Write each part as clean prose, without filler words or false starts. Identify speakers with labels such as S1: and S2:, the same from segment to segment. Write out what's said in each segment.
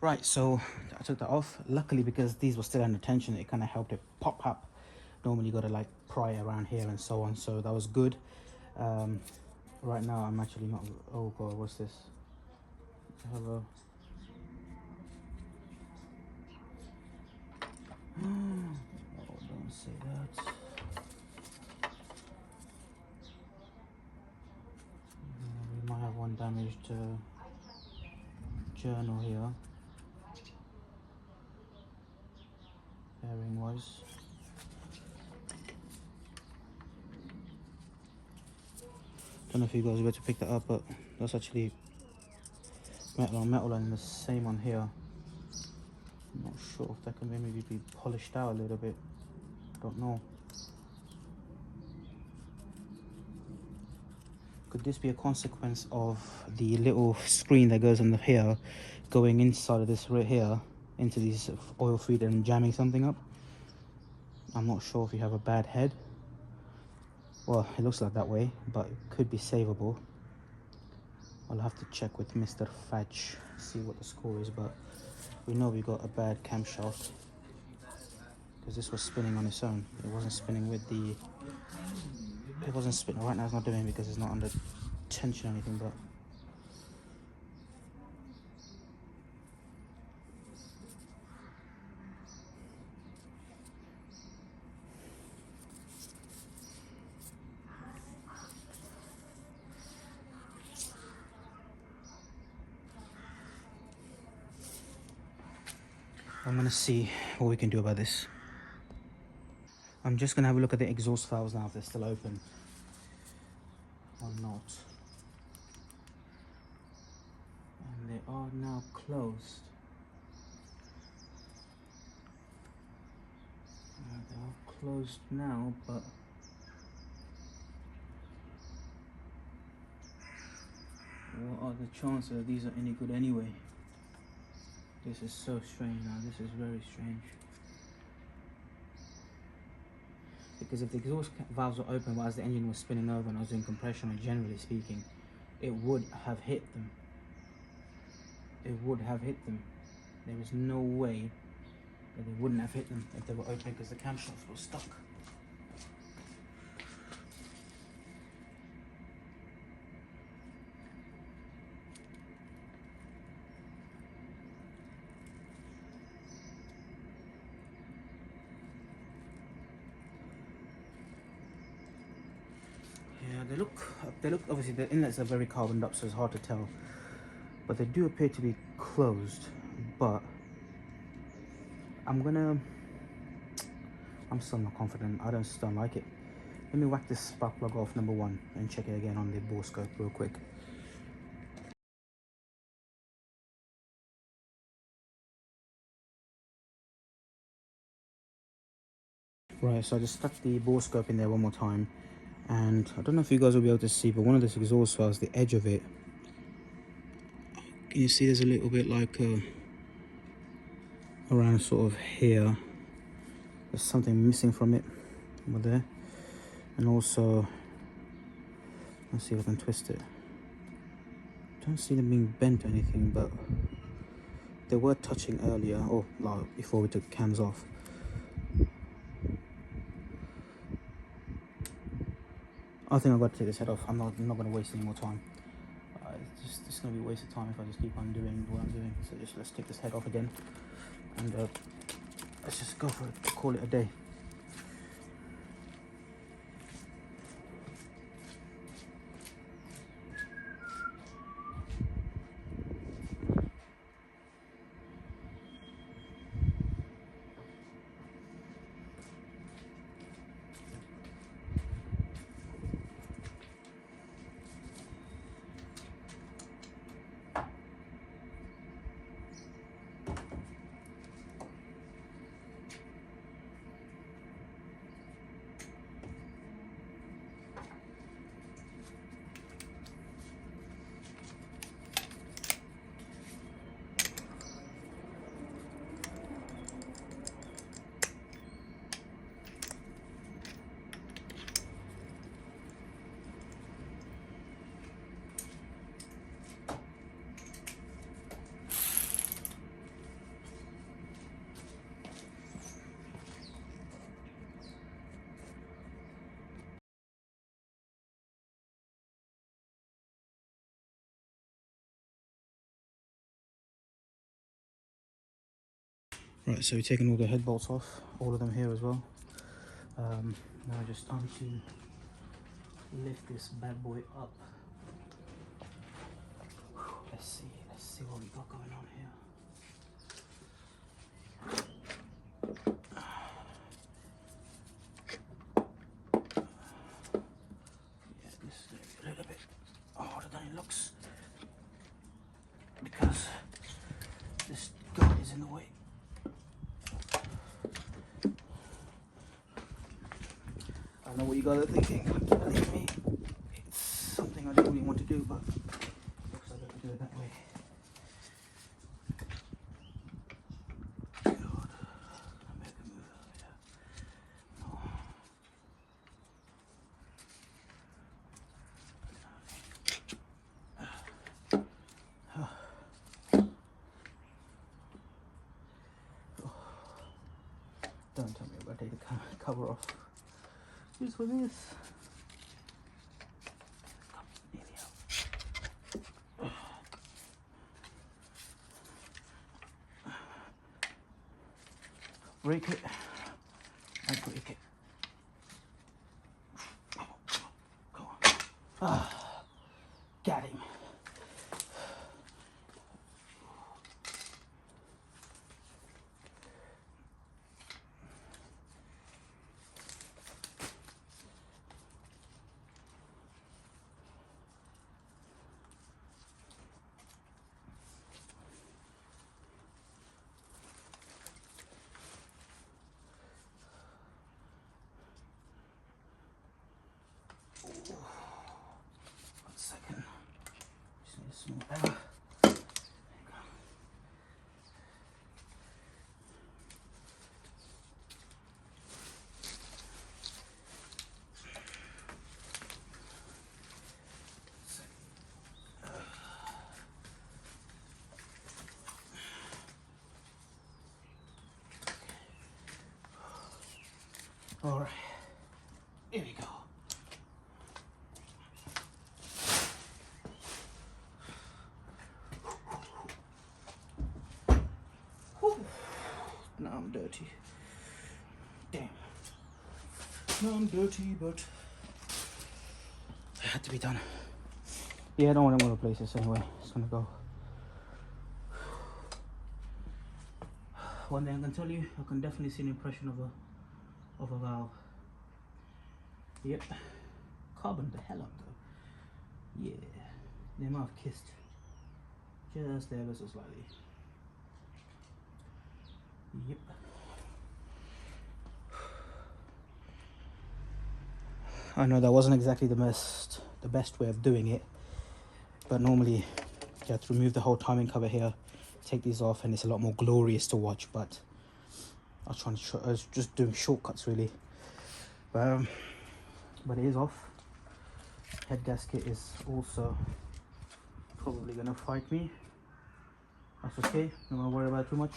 S1: Right, so I took that off. Luckily, because these were still under tension, it kind of helped it pop up. Normally you got to like pry around here and so on, so that was good. Right now I'm actually not, oh god, what's this? Hello. Oh, don't say that. We might have one damaged journal here, bearing wise. Don't know if you guys will be able to pick that up, but that's actually metal on metal, and the same on here. I'm not sure if that can maybe be polished out a little bit. Don't know. Could this be a consequence of the little screen that goes on the here going inside of this right here into these oil feed and jamming something up? I'm not sure if you have a bad head. Well, it looks like that way, but it could be savable. I'll have to check with Mr. Fetch, see what the score is, but we know we got a bad camshaft because this was spinning on its own. It wasn't spinning with the... It wasn't spinning. Right now it's not doing it because it's not under tension or anything, but... I'm gonna see what we can do about this. I'm just gonna have a look at the exhaust valves now if they're still open or not. And they are now closed. They are closed now, but what are the chances that these are any good anyway? This is so strange now. This is very strange. Because if the exhaust valves were open whilst the engine was spinning over and I was doing compression, or generally speaking, it would have hit them. It would have hit them. There is no way that they wouldn't have hit them if they were open because the camshafts were stuck. Yeah, they look, obviously the inlets are very carboned up, so it's hard to tell. But they do appear to be closed, but I'm still not confident. I just don't like it. Let me whack this spark plug off, number one, and check it again on the bore scope real quick. Right, so I just stuck the bore scope in there one more time, and I don't know if you guys will be able to see, but one of this exhaust valves, the edge of it, can you see there's a little bit like around sort of here. There's something missing from it over there, and also let's see if I can twist it. Don't see them being bent or anything, but they were touching earlier, or like before we took cams off. I think I've got to take this head off. I'm not going to waste any more time. It's just going to be a waste of time if I just keep on doing what I'm doing. So just let's take this head off again, and let's just go for it. Call it a day. Right, so we've taken all the head bolts off, all of them here as well. Now just time to lift this bad boy up. Let's see what we got going on here. Yeah, this is going to be a little bit harder than it looks because this guard is in the way. I know what you guys are thinking. Believe me, it's something I don't really want to do, but looks like I can do it that way. God, I make a move out here. No. Don't tell me I'm going to take the cover off. Just for this. Break it. I break it. Go on. Got him. One second. Just need a small error. All right, here we go. Whew. Now I'm dirty. Damn. Now I'm dirty, but it had to be done. Yeah, I don't want to replace this anyway. It's gonna go. One thing I can tell you, I can definitely see an impression of a valve. Yep. Carbon the hell up though. Yeah. They might have kissed just there ever so slightly. Yep. I know that wasn't exactly the best way of doing it, but normally you have to remove the whole timing cover here, take these off, and it's a lot more glorious to watch. But I was just doing shortcuts really. But it is off. Head gasket is also probably gonna fight me. That's okay. Don't wanna worry about it too much.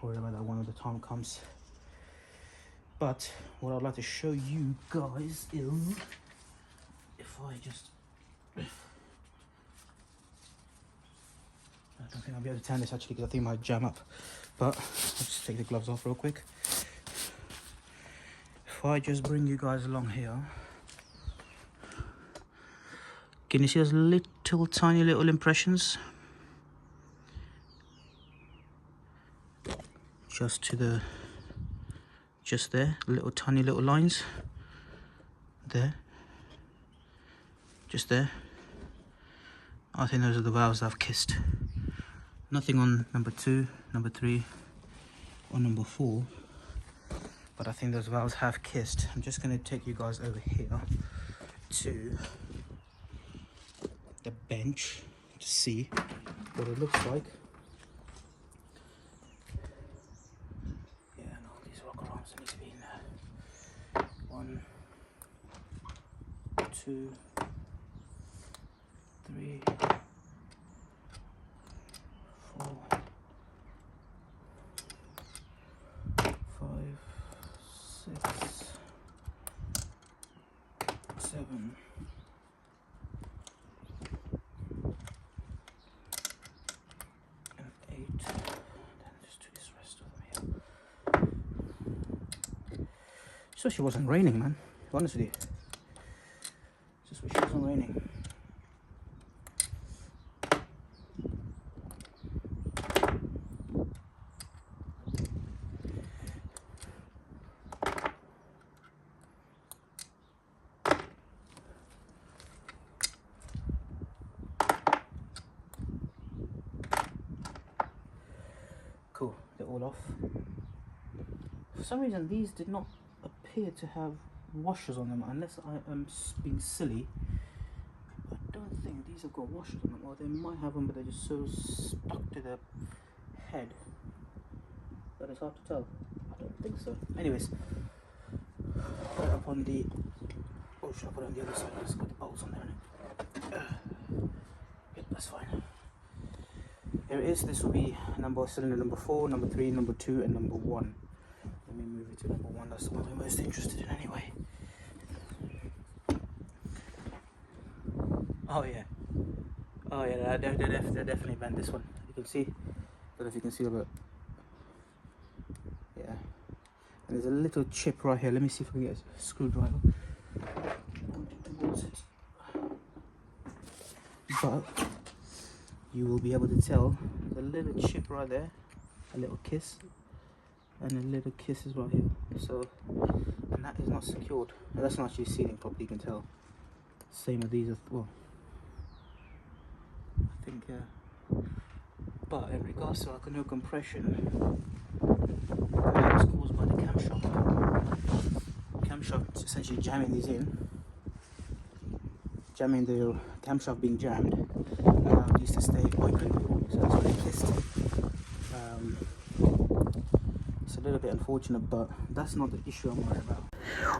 S1: Worry about that one when the time comes. But what I'd like to show you guys is if I just, I don't think I'll be able to turn this actually because I think it might jam up. But I'll just take the gloves off real quick. If I just bring you guys along here, can you see those little tiny little impressions? Just there, little tiny little lines. There. Just there. I think those are the valves that I've kissed. Nothing on number 2, number 3, or number 4. But I think those valves have kissed. I'm just going to take you guys over here to the bench to see what it looks like. Yeah, no, these rocker arms need to be in there. 1, 2, 3, 4, 5, 6, 7, 8. Then just do this Just wish it wasn't raining, man. To be honest with you. Just wish it wasn't raining. Cool, they're all off. For some reason these did not appear to have washers on them, unless I am being silly. I don't think these have got washers on them, or they might have them but they're just so stuck to the head that it's hard to tell. I don't think so. Anyways, put it up on the, oh, should I put it on the other side? It's got the bolts on there, innit? Yep, that's fine. Here it is. This will be cylinder number 4, number 3, number 2 and number 1. Let me move it to number 1, that's the one we're most interested in anyway. Oh yeah, they definitely bent this one. You can see, I don't know if you can see, but yeah, and there's a little chip right here. Let me see if I can get a screwdriver towards it. But you will be able to tell the little chip right there, a little kiss, and a little kiss is right here. So, and that is not secured. That's not actually sealing properly, you can tell. Same with these as well. I think, but in regards to like a no compression, that was caused by the camshaft. Camshaft essentially jamming these in, jamming the camshaft being jammed, allowed these to stay open, so that's what they kissed. It's a little bit unfortunate, but that's not the issue I'm worried about.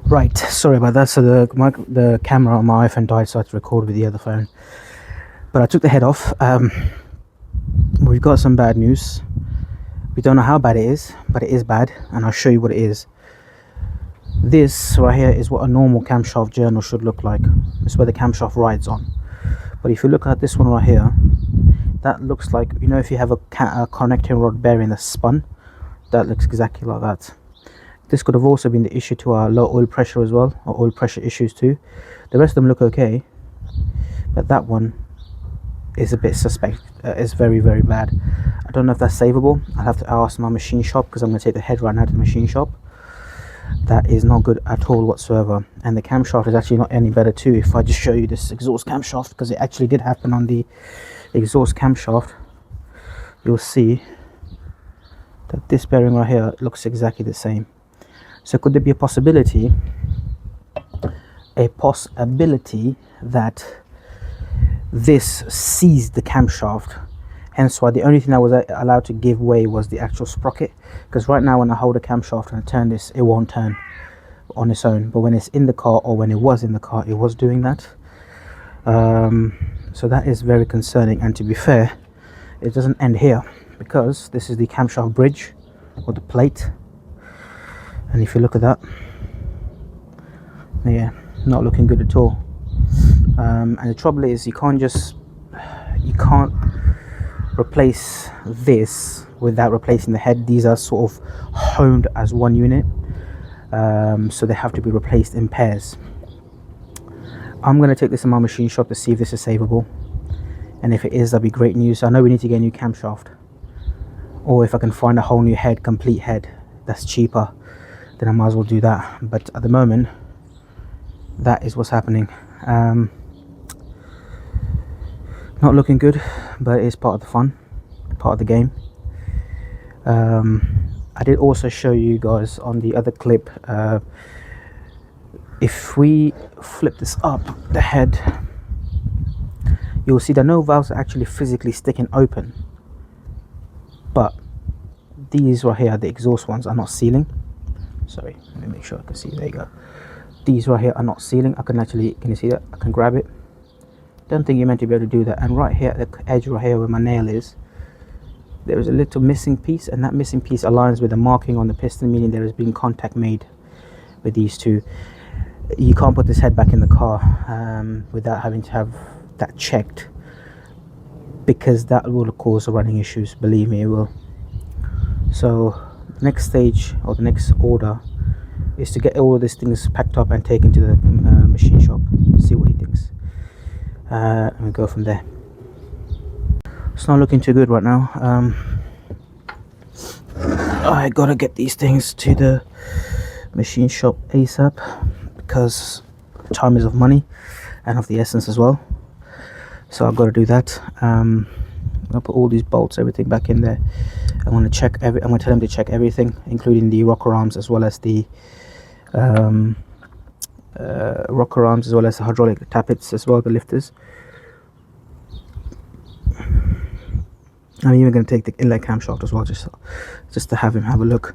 S1: Right, sorry about that. So the camera on my iPhone died, so I had to record with the other phone. But I took the head off. We've got some bad news. We don't know how bad it is, but it is bad, and I'll show you what it is. This right here is what a normal camshaft journal should look like. It's where the camshaft rides on. But if you look at this one right here, that looks like, you know, if you have a connecting rod bearing that's spun, that looks exactly like that. This could have also been the issue to our low oil pressure as well, or oil pressure issues too. The rest of them look okay, but that one is a bit suspect. It's very, very bad. I don't know if that's savable. I'll have to ask my machine shop, because I'm going to take the head right now to the machine shop. That is not good at all whatsoever. And the camshaft is actually not any better too. If I just show you this exhaust camshaft, because it actually did happen on the exhaust camshaft, you'll see that this bearing right here looks exactly the same. So could there be a possibility that this seized the camshaft, hence why the only thing that was allowed to give way was the actual sprocket? Because right now when I hold a camshaft and I turn this, it won't turn on its own, but when it's in the car, or when it was in the car, it was doing that. So that is very concerning. And to be fair, it doesn't end here, because this is the camshaft bridge, or the plate, and if you look at that, yeah, not looking good at all. And the trouble is, you can't replace this without replacing the head. These are sort of honed as one unit, so they have to be replaced in pairs. I'm going to take this in my machine shop to see if this is savable, and if it is, that'd be great news. I know we need to get a new camshaft, or if I can find a whole new head, complete head, that's cheaper, then I might as well do that. But at the moment, that is what's happening. Not looking good, but it's part of the fun, part of the game. I did also show you guys on the other clip, if we flip this up, the head, you'll see that no valves are actually physically sticking open, but these right here, the exhaust ones, are not sealing. Sorry, let me make sure I can see. There you go. These right here are not sealing. I can actually, can you see that? I can grab it. Don't think you're meant to be able to do that. And right here at the edge right here where my nail is, there is a little missing piece, and that missing piece aligns with the marking on the piston, meaning there has been contact made with these two. You can't put this head back in the car without having to have that checked, because that will cause running issues. Believe me, it will. So the next stage, or the next order, is to get all these things packed up and taken to the machine shop, see what he thinks, and we go from there. It's not looking too good right now. I gotta get these things to the machine shop ASAP because time is of money and of the essence as well, so I've got to do that. I'll put all these bolts, everything back in there. I'm going to check I'm going to tell them to check everything, including the rocker arms as well as the hydraulic tappets as well, the lifters. I'm even going to take the inlet camshaft as well, just to have him have a look.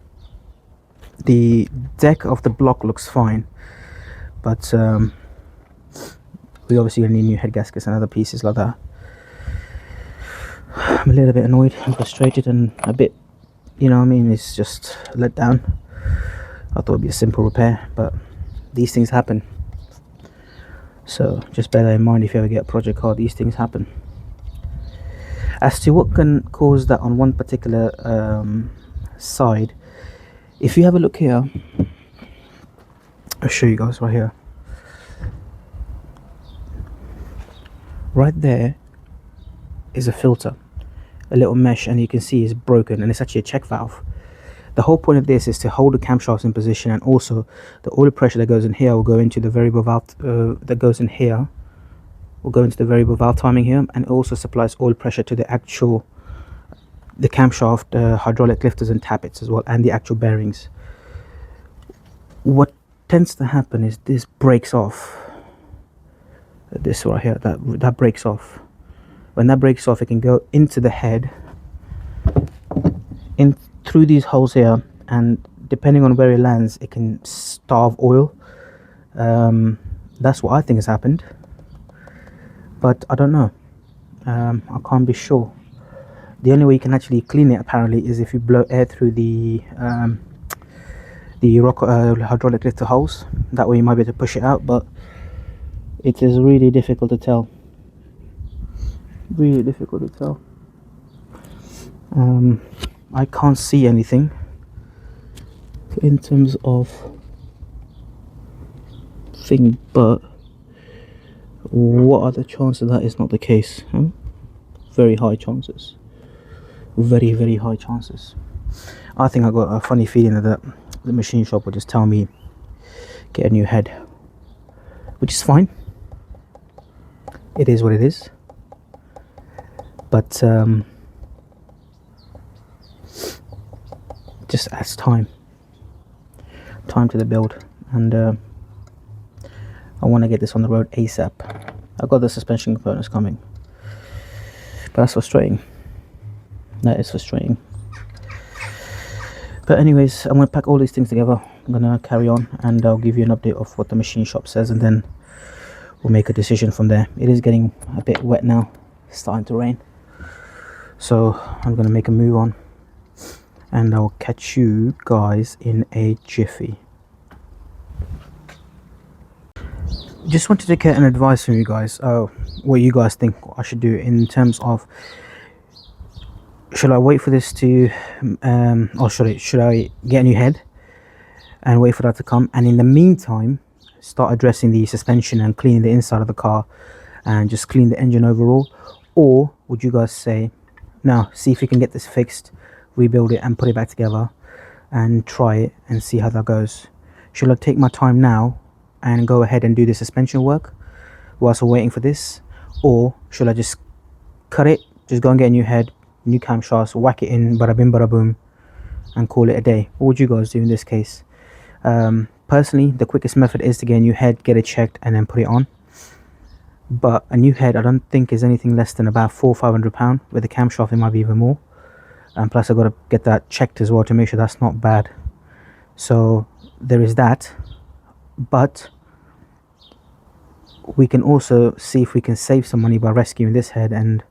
S1: The deck of the block looks fine, but we obviously need new head gaskets and other pieces like that. I'm a little bit annoyed and frustrated and a bit, you know what I mean, it's just let down. I thought it'd be a simple repair, but these things happen. So just bear that in mind if you ever get a project car, these things happen. As to what can cause that on one particular side, if you have a look here, I'll show you guys right here. Right there is a filter, a little mesh, and you can see it's broken, and it's actually a check valve. The whole point of this is to hold the camshafts in position, and also the oil pressure that goes in here will go into the variable valve that goes in here will go into the variable valve timing here, and it also supplies oil pressure to the camshaft, hydraulic lifters and tappets as well, and the actual bearings. What tends to happen is this breaks off. This right here, that breaks off. When that breaks off, it can go into the head, in through these holes here, and depending on where it lands, it can starve oil. That's what I think has happened, but I don't know. I can't be sure. The only way you can actually clean it apparently is if you blow air through the hydraulic lifter holes. That way you might be able to push it out, but it is really difficult to tell. Really difficult to tell. I can't see anything in terms of thing, but what are the chances that is not the case? Very high chances. Very, very high chances. I think I got a funny feeling that the machine shop will just tell me get a new head, which is fine. It is what it is. But just adds time to the build, and I want to get this on the road ASAP. I've got the suspension components coming, but that's frustrating. That is frustrating. But anyways, I'm going to pack all these things together. I'm going to carry on, and I'll give you an update of what the machine shop says, and then we'll make a decision from there. It is getting a bit wet now. It's starting to rain, so I'm going to make a move on, and I'll catch you guys in a jiffy. Just wanted to get an advice from you guys, what you guys think I should do in terms of, should I wait for this to or should I get a new head and wait for that to come, and in the meantime start addressing the suspension and cleaning the inside of the car and just clean the engine overall? Or would you guys say, now see if we can get this fixed, rebuild it and put it back together and try it and see how that goes? Should I take my time now and go ahead and do the suspension work whilst we're waiting for this, or should I just cut it, just go and get a new head, new camshafts, whack it in, bada bim bada boom, and call it a day? What would you guys do in this case? Personally, the quickest method is to get a new head, get it checked, and then put it on. But a new head I don't think is anything less than about £400-500. With the camshaft it might be even more, and plus I've got to get that checked as well to make sure that's not bad. So there is that. But we can also see if we can save some money by rescuing this head and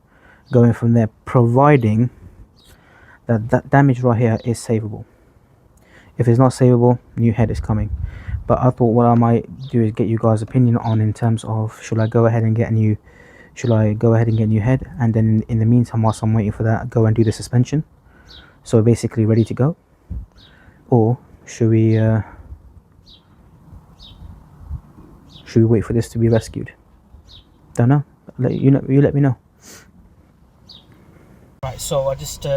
S1: going from there, providing that that damage right here is savable. If it's not savable, new head is coming. But I thought what I might do is get you guys' opinion on, in terms of, should I go ahead and get a new head, and then in the meantime, whilst I'm waiting for that, go and do the suspension, so basically ready to go? Or should we Should we wait for this to be rescued? Don't know. You let me know. Right, so I just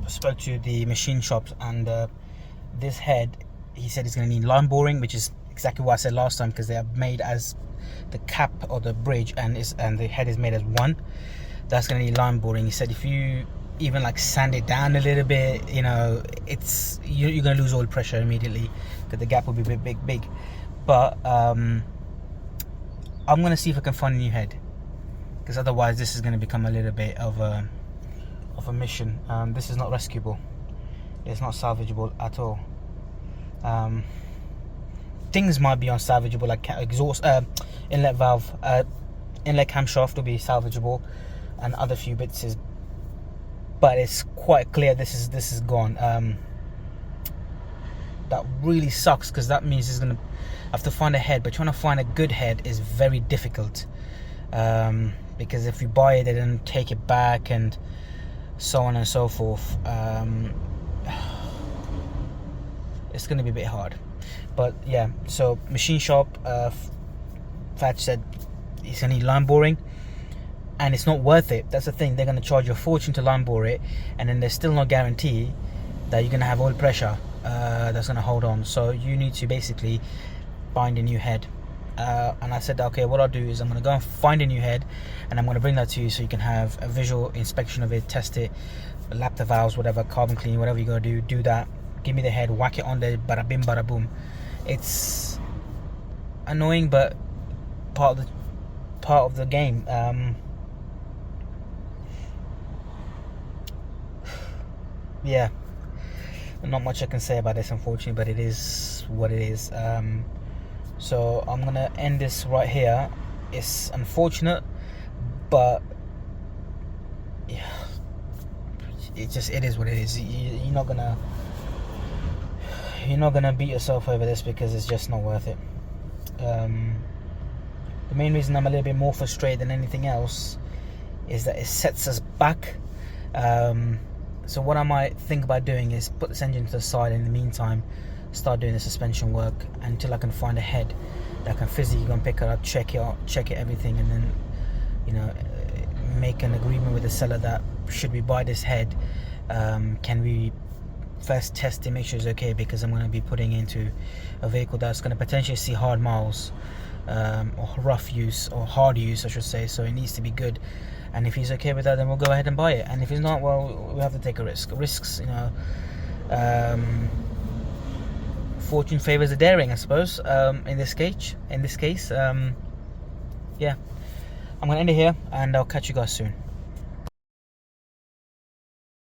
S1: spoke to the machine shops, and this head, he said it's going to need line boring, which is exactly what I said last time, because they are made as the cap or the bridge, and the head is made as one. That's going to need line boring. He said if you even like sand it down a little bit, you know, you're going to lose oil pressure immediately, because the gap will be big. But I'm going to see if I can find a new head, because otherwise this is going to become a little bit of a mission. This is not rescuable. It's not salvageable at all. Things might be unsalvageable, like exhaust, inlet valve, inlet camshaft will be salvageable, and other few bits is. But it's quite clear this is gone. That really sucks, because that means it's gonna have to find a head. But trying to find a good head is very difficult, because if you buy it and then take it back and so on and so forth, it's going to be a bit hard. But yeah, so machine shop, Fatch said it's going to need line boring, and it's not worth it. That's the thing, they're going to charge you a fortune to line bore it, and then there's still no guarantee that you're going to have oil pressure that's going to hold on. So you need to basically find a new head. And I said, okay, what I'll do is I'm going to go and find a new head, and I'm going to bring that to you so you can have a visual inspection of it, test it, lap the valves, whatever, carbon clean, whatever you got to do that. Give me the head, whack it on there, bada bim, bada boom. It's annoying, but part of the game. Yeah, not much I can say about this, unfortunately, but it is what it is. So I'm gonna end this right here. It's unfortunate, but yeah, it is what it is. You're not gonna beat yourself over this, because it's just not worth it. The main reason I'm a little bit more frustrated than anything else is that it sets us back. So what I might think about doing is put this engine to the side, and in the meantime start doing the suspension work until I can find a head that can physically go and pick it up, check it, everything, and then, you know, make an agreement with the seller that should we buy this head, can we first test it, make sure it's okay, because I'm going to be putting into a vehicle that's going to potentially see hard miles, or rough use, or hard use I should say, so it needs to be good. And if he's okay with that, then we'll go ahead and buy it, and if he's not, well, we have to take a risk. Risks, you know, fortune favors the daring, I suppose. In this case, yeah, I'm gonna end it here, and I'll catch you guys soon.